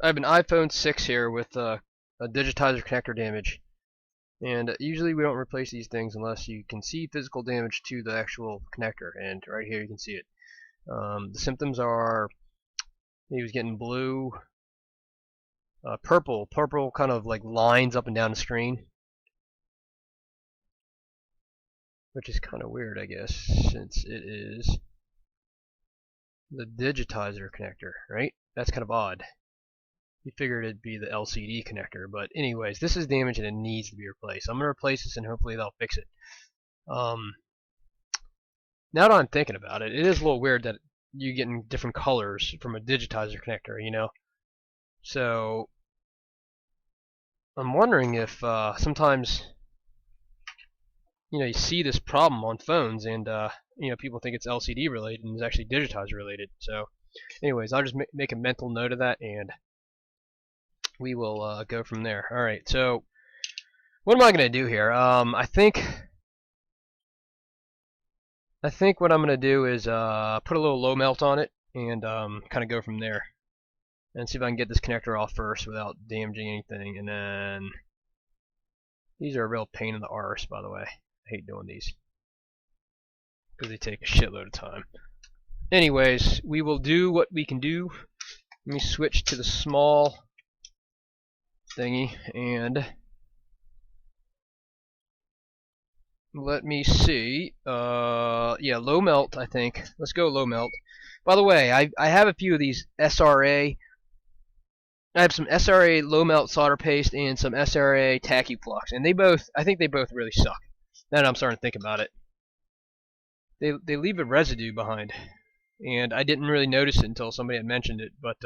I have an iPhone 6 here with a Digitizer Connector damage, and usually we don't replace these things unless you can see physical damage to the actual connector, and right here you can see it. The symptoms are he was getting blue, purple kind of like lines up and down the screen, which is kind of weird, I guess, since it is the Digitizer connector, right? That's kind of odd. You figured it'd be the LCD connector, but anyways, this is damaged and it needs to be replaced. I'm gonna replace this and hopefully they'll fix it. Now that I'm thinking about it, it is a little weird that you getting different colors from a Digitizer connector, you know. So I'm wondering if sometimes you see this problem on phones and people think it's LCD related and it's actually Digitizer related. So anyways, I'll just make a mental note of that and we will go from there. All right, so what am I going to do here? I think what I'm going to do is put a little low melt on it and kind of go from there and see if I can get this connector off first without damaging anything. And then these are a real pain in the arse, by the way. I hate doing these because they take a shitload of time. Anyways, we will do what we can do. Let me switch to the small thingy and let me see. Yeah, low melt, I think. Let's go low melt. By the way, I have a few of these SRA. I have some SRA low melt solder paste and some SRA tacky flux, and I think they both really suck. Now that I'm starting to think about it, they leave a residue behind, and I didn't really notice it until somebody had mentioned it. But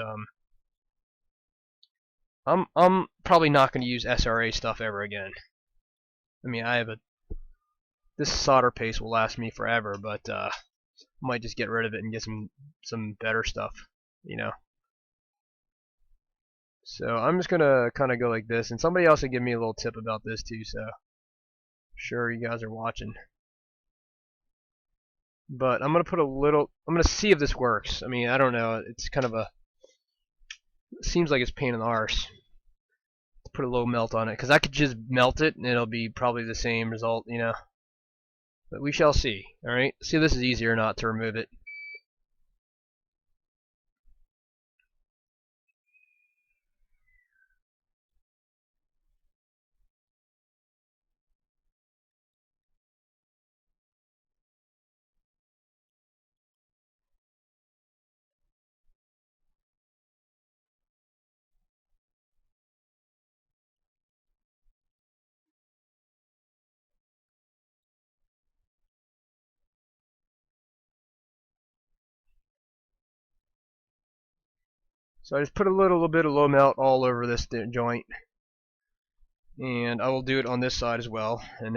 I'm probably not going to use SRA stuff ever again. I mean, this solder paste will last me forever, but I might just get rid of it and get some better stuff, you know. So I'm just gonna kind of go like this, and somebody else will give me a little tip about this too. So sure, you guys are watching, but I'm gonna put a little. I'm gonna see if this works. I mean, I don't know. It's kind of it seems like it's pain in the arse to put a low melt on it, because I could just melt it and it'll be probably the same result, you know. But we shall see. All right, see if this is easier or not to remove it. So I just put a little bit of low melt all over this joint, and I will do it on this side as well. And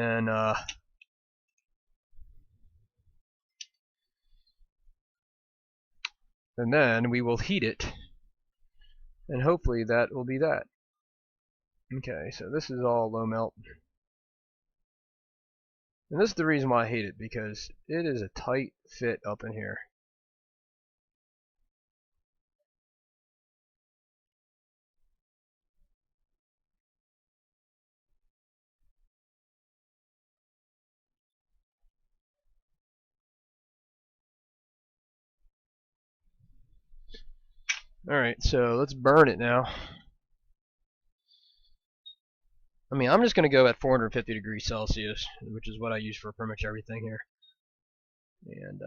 then we will heat it, and hopefully that will be that. Okay, so this is all low melt. And this is the reason why I hate it, because it is a tight fit up in here. Alright, so let's burn it now. I mean, I'm just going to go at 450 degrees Celsius, which is what I use for pretty much everything here. And,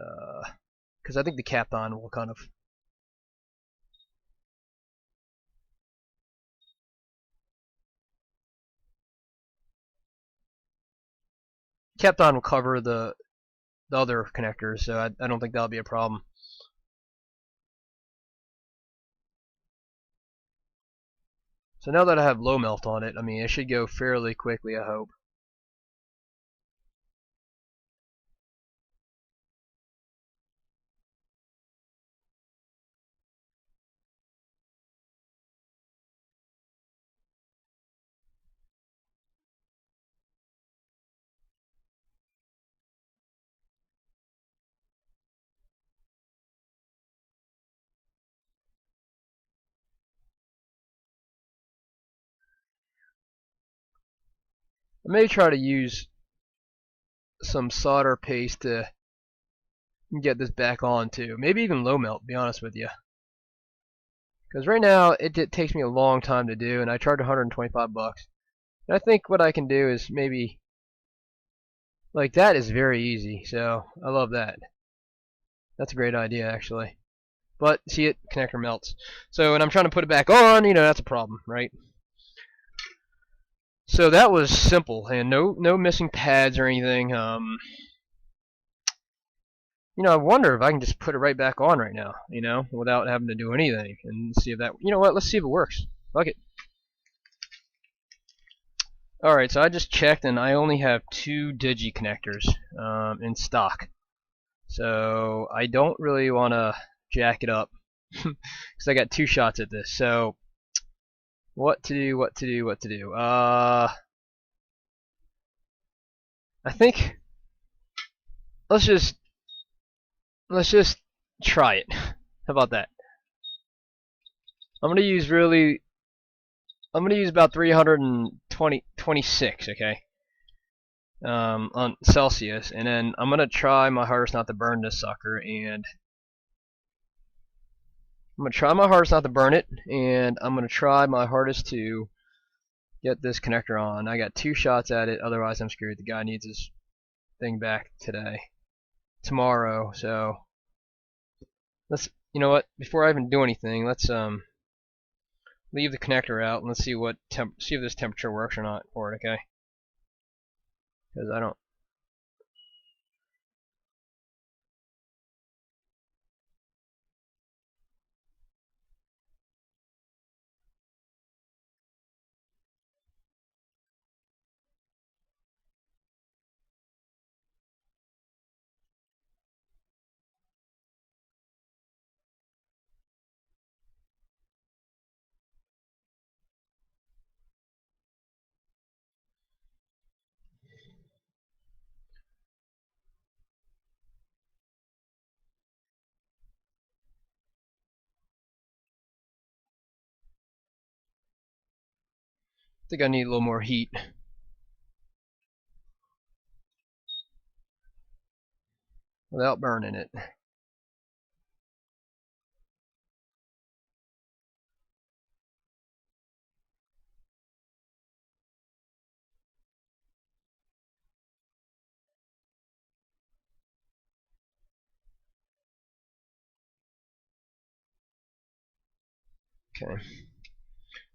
because I think the Kapton will kind of cover the other connectors, so I don't think that'll be a problem. So now that I have low melt on it, I mean, it should go fairly quickly, I hope. may try to use some solder paste to get this back on too. Maybe even low melt, to be honest with you. Because right now it takes me a long time to do, and I charge 125 bucks. And I think what I can do is maybe, like, that is very easy, so I love that. That's a great idea, actually. But see, it connector melts. So when I'm trying to put it back on, that's a problem, right? So that was simple, and no missing pads or anything. I wonder if I can just put it right back on right now, without having to do anything, and see if that. You know what? Let's see if it works. Fuck it. All right, so I just checked, and I only have 2 digi connectors in stock. So I don't really want to jack it up because I got 2 shots at this. So what to do? I think let's just try it. How about that? I'm gonna use about 326, okay, on Celsius, and then I'm gonna try my hardest not to burn this sucker, and I'm gonna try my hardest not to burn it, and I'm gonna try my hardest to get this connector on. I got 2 shots at it, otherwise I'm screwed. The guy needs his thing back tomorrow, so let's, you know what, before I even do anything, let's leave the connector out and let's see if this temperature works or not for it, okay? Because I don't. I think I need a little more heat without burning it. Okay,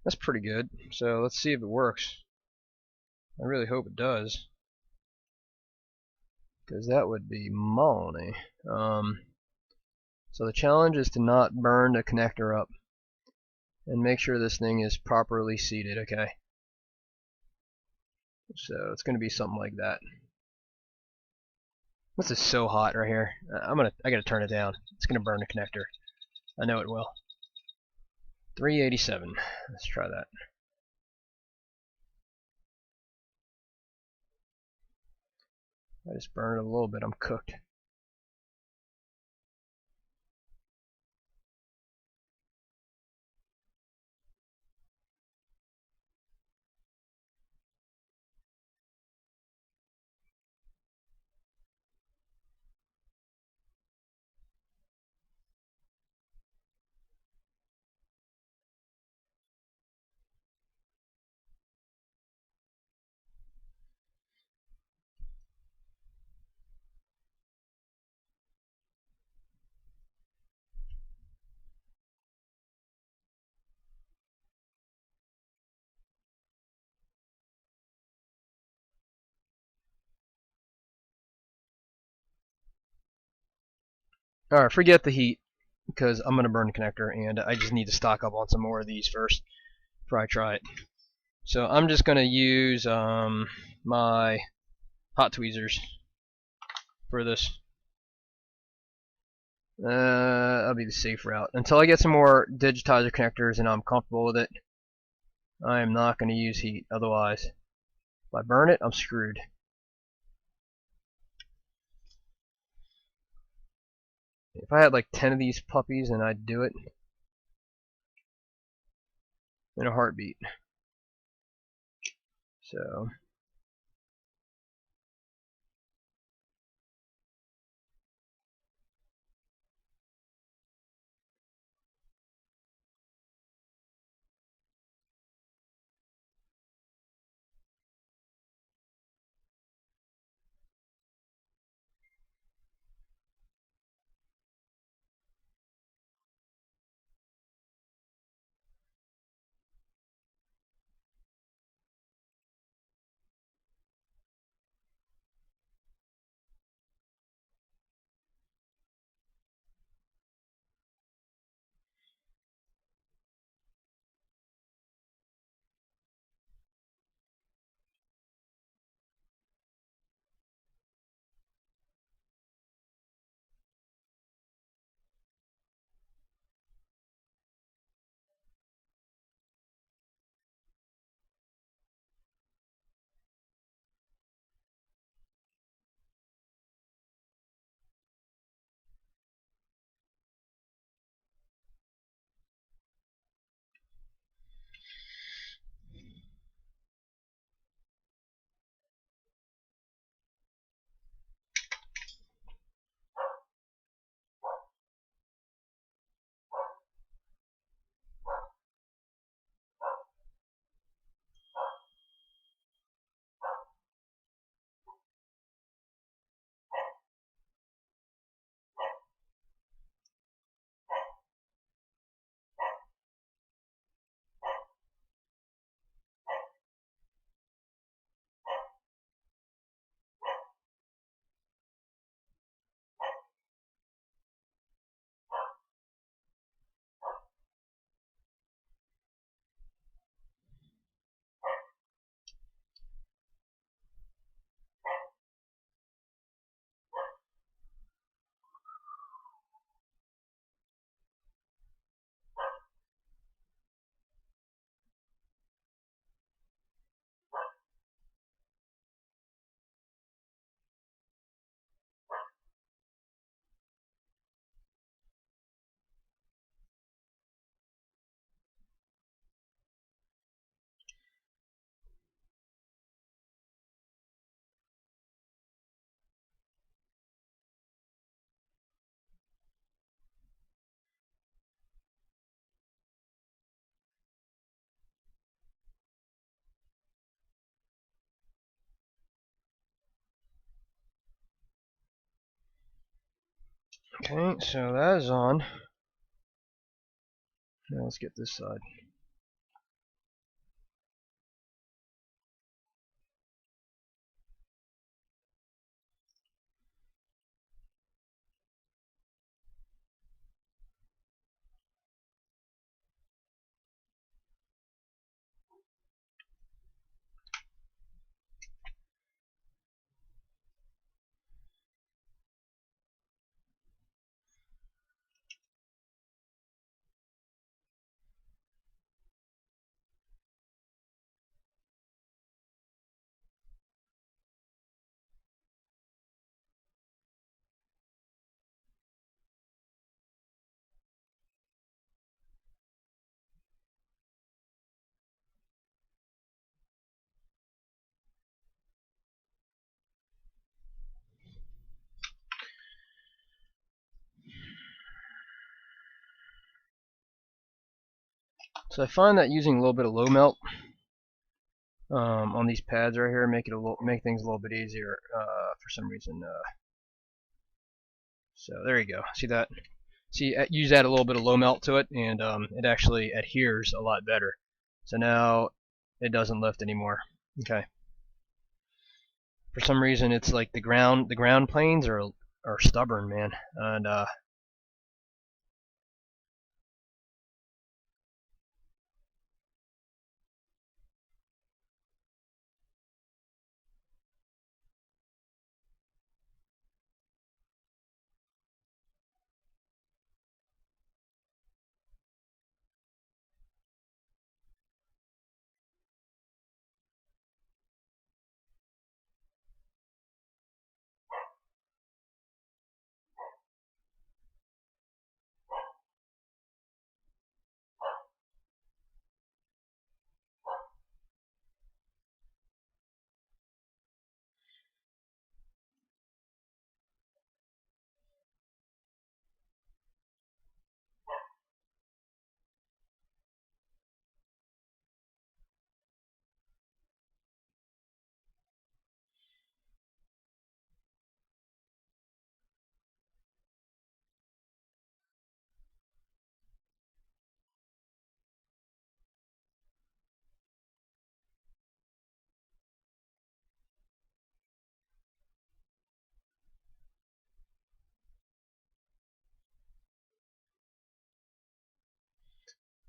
that's pretty good. So let's see if it works. I really hope it does, because that would be money. So the challenge is to not burn the connector up and make sure this thing is properly seated, okay? So it's going to be something like that. This is so hot right here. I gotta turn it down. It's gonna burn the connector. I know it will. 387. Let's try that. I just burned it a little bit. I'm cooked. Alright, forget the heat, because I'm gonna burn the connector, and I just need to stock up on some more of these first before I try it. So I'm just gonna use my hot tweezers for this. That'll be the safe route. Until I get some more digitizer connectors and I'm comfortable with it, I am not going to use heat. Otherwise, if I burn it, I'm screwed. If I had like 10 of these puppies, and I'd do it in a heartbeat. So Okay, so that is on. Now let's get this side. So I find that using a little bit of low melt on these pads right here make things a little bit easier for some reason. So there you go. See that? See, use add a little bit of low melt to it, and it actually adheres a lot better. So now it doesn't lift anymore. Okay. For some reason, it's like the ground planes are stubborn, man, and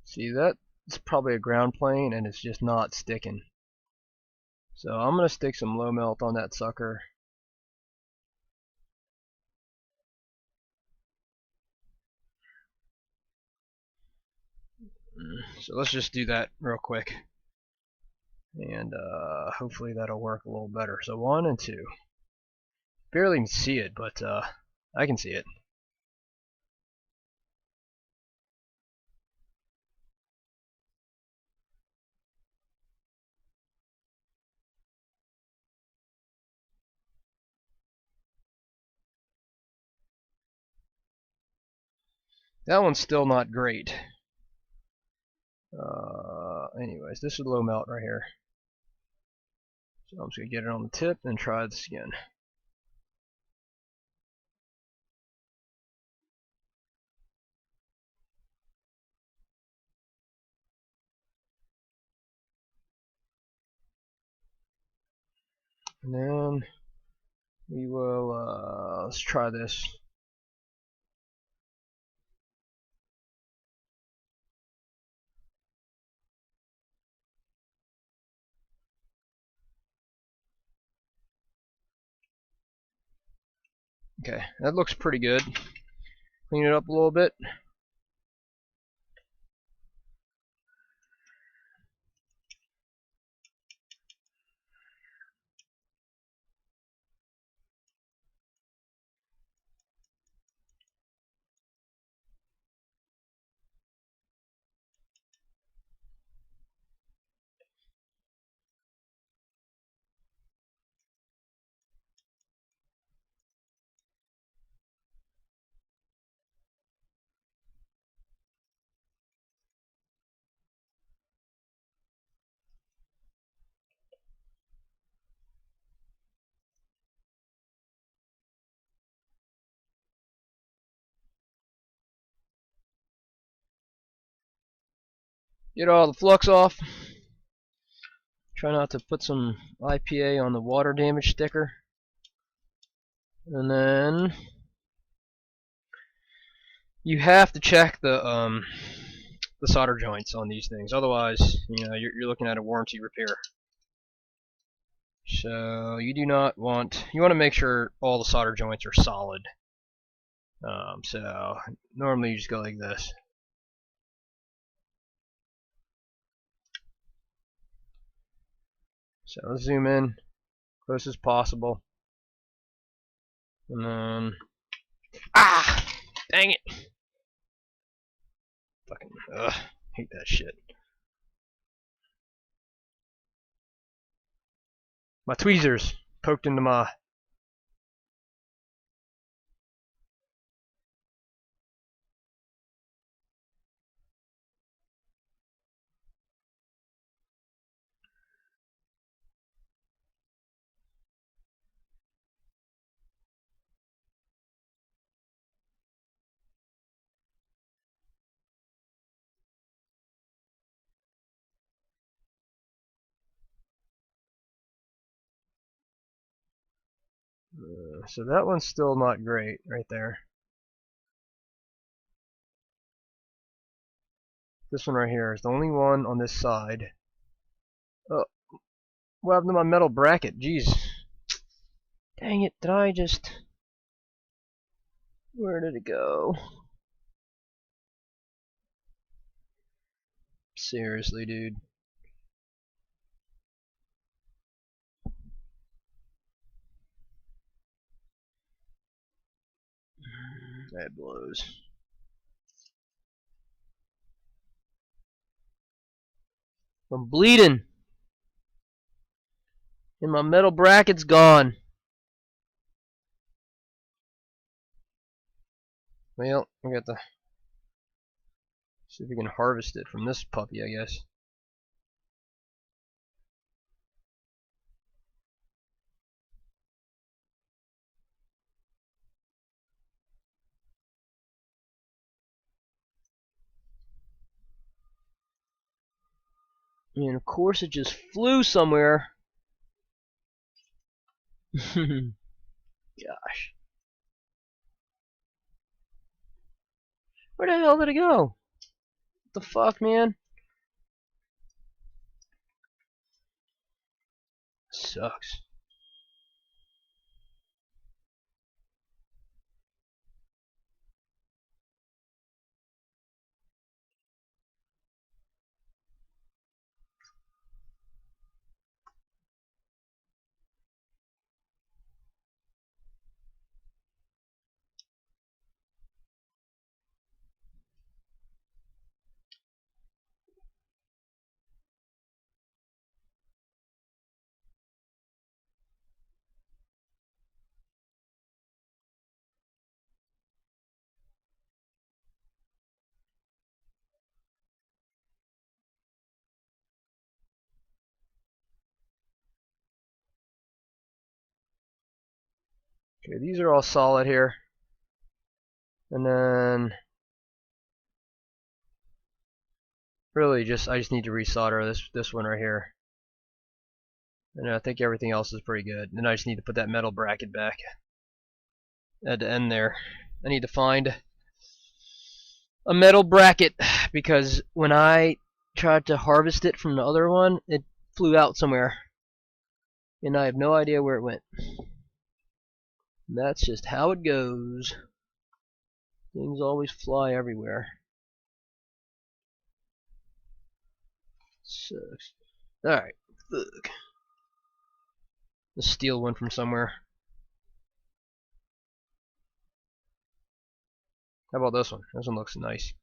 see that? It's probably a ground plane, and it's just not sticking. So I'm gonna stick some low melt on that sucker. So let's just do that real quick, and hopefully that'll work a little better. So 1 and 2. Barely can see it, but I can see it. That one's still not great. Anyways, this is low melt right here. So I'm just gonna get it on the tip and try this again. And then we will let's try this. Okay, that looks pretty good. Clean it up a little bit. Get all the flux off. Try not to put some IPA on the water damage sticker. And then you have to check the solder joints on these things. Otherwise, you're looking at a warranty repair. So you do not want, you want to make sure all the solder joints are solid. So normally you just go like this. So let's zoom in close as possible. And then, dang it. Fucking, hate that shit. My tweezers poked into my. So that one's still not great right there. This one right here is the only one on this side. Oh, what happened to my metal bracket? Jeez. Dang it, did I just... Where did it go? Seriously, dude. That blows. I'm bleeding. And my metal bracket's gone. Well, we got to see if we can harvest it from this puppy, I guess. And of course it just flew somewhere. Gosh. Where the hell did it go? What the fuck, man? Sucks. Okay, these are all solid here. And then really I just need to resolder this one right here. And I think everything else is pretty good. And I just need to put that metal bracket back at the end there. I need to find a metal bracket because when I tried to harvest it from the other one, it flew out somewhere. And I have no idea where it went. And that's just how it goes. Things always fly everywhere. Sucks. Alright, fuck. Let's steal one from somewhere. How about this one? This one looks nice.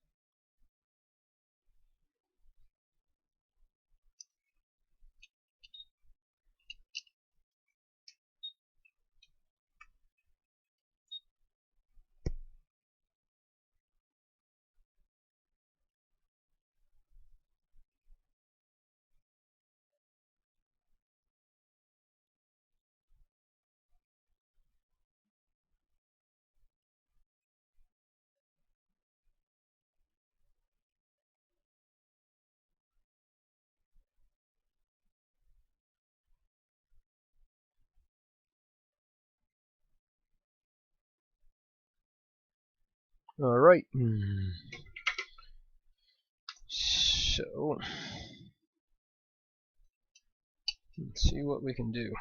Alright. So, let's see what we can do.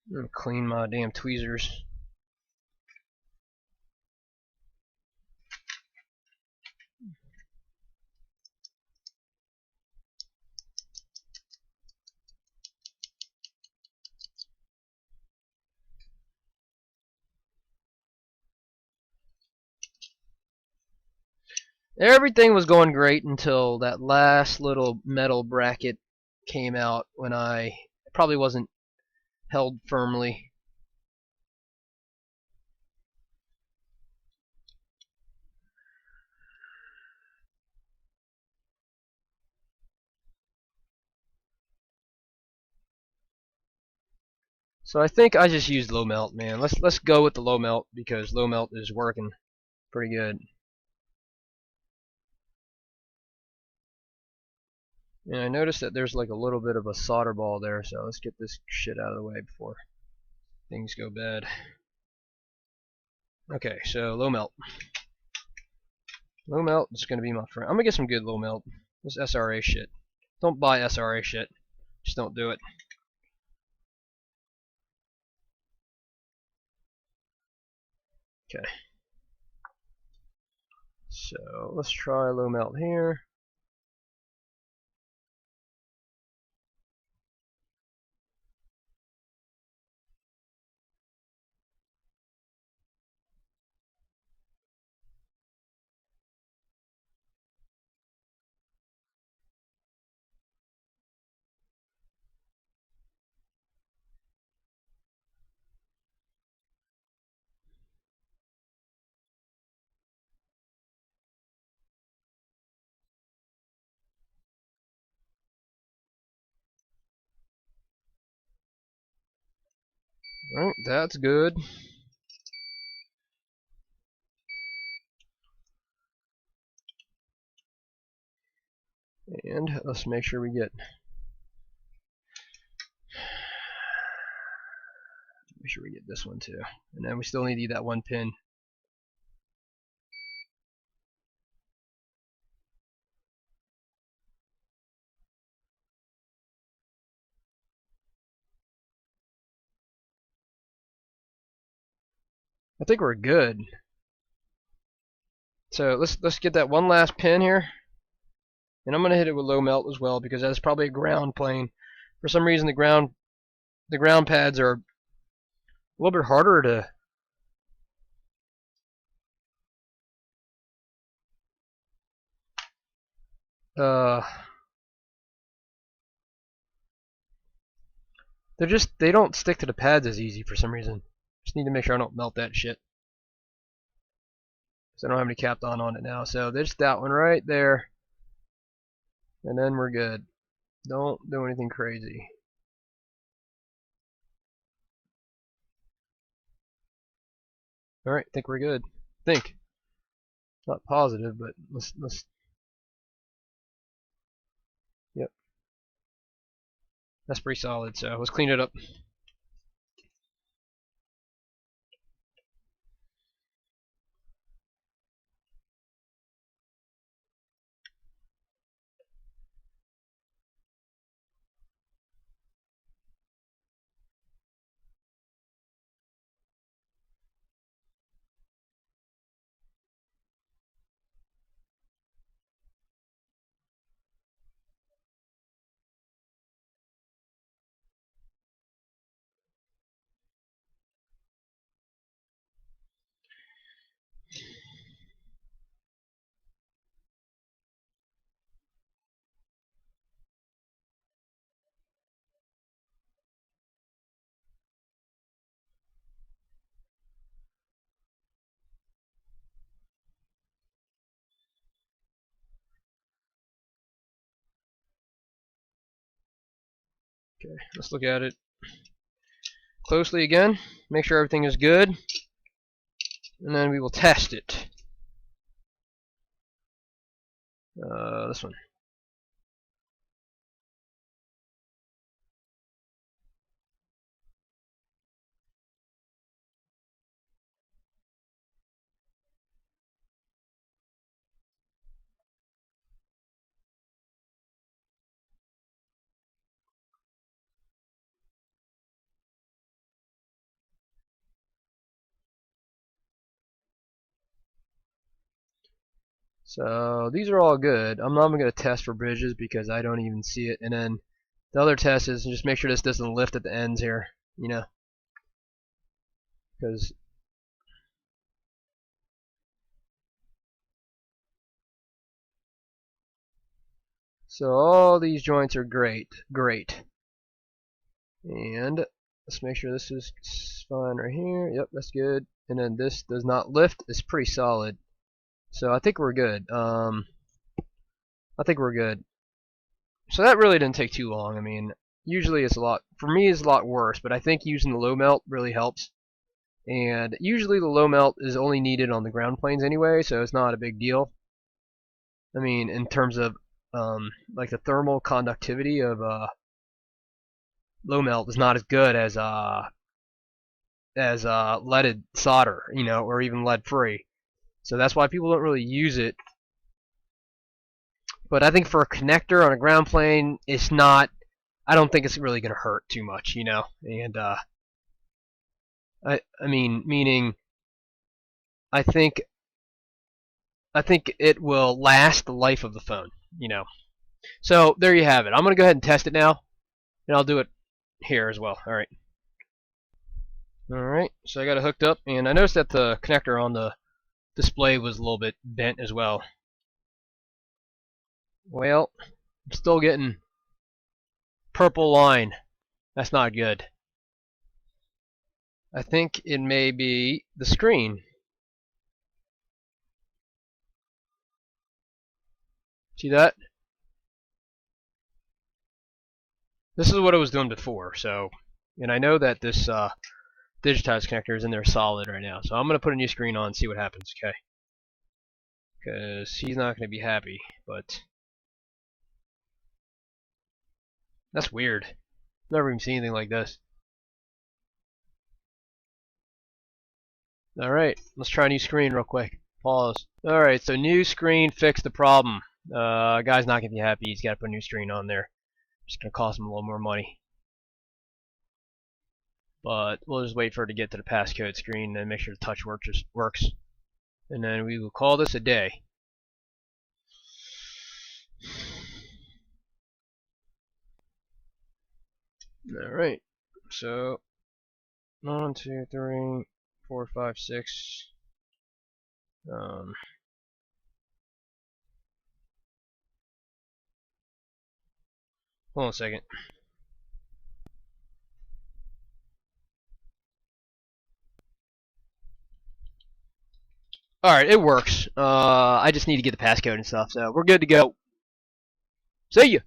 I'm gonna clean my damn tweezers. Everything was going great until that last little metal bracket came out when I probably wasn't held firmly. So I think I just used low melt, man. Let's go with the low melt because low melt is working pretty good. And I noticed that there's like a little bit of a solder ball there, so let's get this shit out of the way before things go bad. Okay, so low melt. Low melt is going to be my friend. I'm going to get some good low melt. This SRA shit. Don't buy SRA shit. Just don't do it. Okay. So let's try low melt here. Alright, that's good. And let's make sure we get this one too. And then we still need that one pin. I think we're good. So let's get that one last pin here. And I'm gonna hit it with low melt as well because that's probably a ground plane. For some reason the ground pads are a little bit harder to they don't stick to the pads as easy for some reason. Just need to make sure I don't melt that shit. So I don't have any Kapton on it now. So there's that one right there. And then we're good. Don't do anything crazy. Alright, think we're good. Think. Not positive, but let's yep. That's pretty solid, so let's clean it up. Okay, let's look at it closely again. Make sure everything is good. And then we will test it. This one. So these are all good. I'm not even going to test for bridges because I don't even see it. And then the other test is just make sure this doesn't lift at the ends here, you know, because so all these joints are great. And let's make sure this is fine right here. Yep, that's good. And then this does not lift. It's pretty solid. So I think we're good. I think we're good. So that really didn't take too long. I mean, usually it's a lot, for me it's a lot worse, but I think using the low melt really helps. And usually the low melt is only needed on the ground planes anyway, so it's not a big deal. I mean, in terms of like the thermal conductivity of low melt is not as good as leaded solder, you know, or even lead free. So that's why people don't really use it. But I think for a connector on a ground plane, it's not. I don't think it's really going to hurt too much, you know. And I mean, meaning I think it will last the life of the phone, you know. So there you have it. I'm going to go ahead and test it now, and I'll do it here as well. All right. All right. So I got it hooked up, and I noticed that the connector on the display was a little bit bent as well. Well, I'm still getting purple line. That's not good. I think it may be the screen. See that? This is what it was doing before. So, and I know that this Digitizer connector is in there solid right now. So I'm going to put a new screen on and see what happens, okay? Because he's not going to be happy, but that's weird. Never even seen anything like this. Alright, let's try a new screen real quick. Pause. Alright, so new screen fixed the problem. Guy's not going to be happy. He's got to put a new screen on there. It's going to cost him a little more money. But we'll just wait for it to get to the passcode screen and make sure the touch works. And then we will call this a day. Alright, so 1, 2, 3, 4, 5, 6. Hold on a second. Alright, it works. I just need to get the passcode and stuff, so we're good to go. See ya!